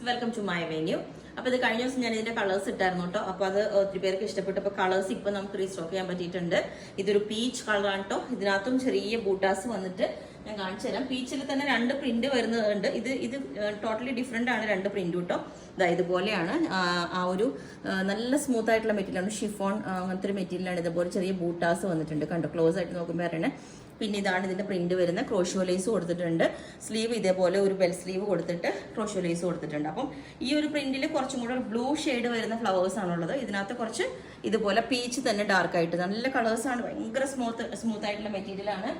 Welcome to my venue. അപ്പൊ ഇത് കഴിഞ്ഞ ദിവസം ഞാൻ ഇതിന്റെ കളേഴ്സ് ഇട്ടായിരുന്നു കേട്ടോ. അപ്പൊ അത് ഒത്തിരി പേർക്ക് ഇഷ്ടപ്പെട്ടു. അപ്പൊ കളേഴ്സ് ഇപ്പൊ നമുക്ക് റീസ്റ്റോക്ക് ചെയ്യാൻ പറ്റിയിട്ടുണ്ട്. ഇതൊരു പീച്ച് കളറാണ് കേട്ടോ. ഇതിനകത്തും ചെറിയ ബൂട്ടാസ് വന്നിട്ട് ഞാൻ കാണിച്ചു തരാം. പീച്ചിൽ തന്നെ രണ്ട് പ്രിന്റ് വരുന്നുണ്ട്. ഇത് ടോട്ടലി ഡിഫറെന്റ് ആണ് രണ്ട് പ്രിന്റ് കേട്ടോ. ഇതുപോലെയാണ് ആ ഒരു നല്ല സ്മൂത്ത് ആയിട്ടുള്ള മെറ്റീരിയലാണ്. ഷിഫോൺ അങ്ങനത്തെ ഒരു മെറ്റീരിയലാണ്. ഇതുപോലെ ചെറിയ ബൂട്ടാസ് വന്നിട്ടുണ്ട് കണ്ടോ. ക്ലോസ് ആയിട്ട് നോക്കുമ്പോൾ അറിയണേ. പിന്നെ ഇതാണ് ഇതിന്റെ പ്രിന്റ് വരുന്ന. ക്രോഷോ ലേസ് കൊടുത്തിട്ടുണ്ട്. സ്ലീവ് ഇതേപോലെ ഒരു ബെൽ സ്ലീവ് കൊടുത്തിട്ട് ക്രോഷോ ലേസ് കൊടുത്തിട്ടുണ്ട്. അപ്പം ഈ ഒരു പ്രിന്റിൽ കുറച്ചും കൂടെ ബ്ലൂ ഷെയ്ഡ് വരുന്ന ഫ്ലവേഴ്സ് ആണുള്ളത്. ഇതിനകത്ത് കുറച്ച് ഇതുപോലെ പീച്ച് തന്നെ ഡാർക്ക് ആയിട്ട് നല്ല കളേഴ്സ് ആണ്. ഭയങ്കര സ്മൂത്ത് ആയിട്ടുള്ള മെറ്റീരിയൽ ആണ്.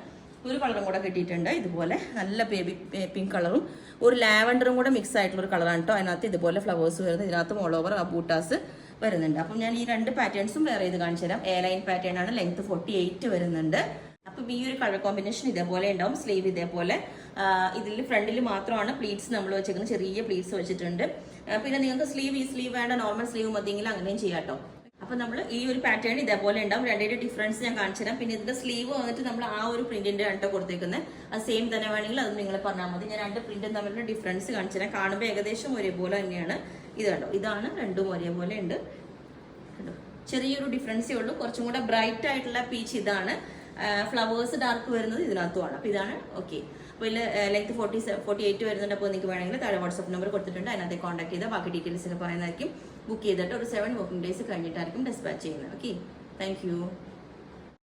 ഒരു കളറും കൂടെ കിട്ടിയിട്ടുണ്ട്. ഇതുപോലെ നല്ല ബേബി പിങ്ക് കളറും ഒരു ലാവൻഡറും കൂടെ മിക്സ് ആയിട്ടുള്ള ഒരു കളറാണ് കേട്ടോ. അതിനകത്ത് ഇതുപോലെ ഫ്ലവേഴ്സ് വരുന്നത്. ഇതിനകത്ത് ഓൾ ഓവർ ആ ബൂട്ടാസ് വരുന്നുണ്ട്. അപ്പം ഞാൻ ഈ രണ്ട് പാറ്റേൺസും വേറെ ഇത് കാണിച്ചു തരാം. എ ലൈൻ പാറ്റേൺ ആണ്. ലെങ്ത് 48 വരുന്നുണ്ട്. അപ്പം ഈ ഒരു കളർ കോമ്പിനേഷൻ ഇതേപോലെ ഉണ്ടാവും. സ്ലീവ് ഇതേപോലെ. ഇതിൽ ഫ്രണ്ടിൽ മാത്രമാണ് പ്ലീറ്റ്സ് നമ്മൾ വെച്ചേക്കുന്നത്. ചെറിയ പ്ലീറ്റ്സ് വെച്ചിട്ടുണ്ട്. പിന്നെ നിങ്ങൾക്ക് ഈ സ്ലീവ് വേണ്ട, നോർമൽ സ്ലീവ് മതിയെങ്കിൽ അങ്ങനെയും ചെയ്യാം കേട്ടോ. അപ്പൊ നമ്മൾ ഈ ഒരു പാറ്റേൺ ഇതേപോലെ ഉണ്ടാവും. രണ്ടിന്റെ ഡിഫറൻസ് ഞാൻ കാണിച്ചു തരാം. പിന്നെ ഇതിന്റെ സ്ലീവ് വന്നിട്ട് നമ്മൾ ആ ഒരു പ്രിന്റിന്റെ രണ്ടോ കൊടുത്തേക്കുന്നത്. അത് സെയിം തന്നെ വേണമെങ്കിൽ അത് നിങ്ങൾ പറഞ്ഞാൽ മതി. ഞാൻ രണ്ട് പ്രിന്റും തമ്മിലുള്ള ഡിഫറൻസ് കാണിച്ചു തരാം. കാണുമ്പോൾ ഏകദേശം ഒരേപോലെ തന്നെയാണ്. ഇത് കണ്ടോ, ഇതാണ് രണ്ടും ഒരേപോലെ ഉണ്ട് കണ്ടോ. ചെറിയൊരു ഡിഫറൻസേ ഉള്ളൂ. കുറച്ചും കൂടെ ബ്രൈറ്റ് ആയിട്ടുള്ള പീച്ച് ഇതാണ്. ഫ്ലവേഴ്സ് ഡാർക്ക് വരുന്നത് ഇതിനകത്തുമാണ്. അപ്പൊ ഇതാണ് ഓക്കെ. അപ്പോൾ ഇതിൽ ലെങ്ത് 48 വരുന്നുണ്ട്. അപ്പോൾ നിങ്ങൾക്ക് വേണമെങ്കിൽ താഴെ വാട്സ്ആപ്പ് നമ്പർ കൊടുത്തിട്ടുണ്ട്. അതിനകത്ത് കോൺടാക്ട് ചെയ്താൽ ബാക്കി ഡീറ്റെയിൽസ് ഒക്കെ പറയുന്നതായിരിക്കും. ബുക്ക് ചെയ്തിട്ട് ഒരു 7 വർക്കിംഗ് ഡേയ്സ് കഴിഞ്ഞിട്ടായിരിക്കും ഡിസ്പാച്ച് ചെയ്യുന്നത്. Okay, thank you.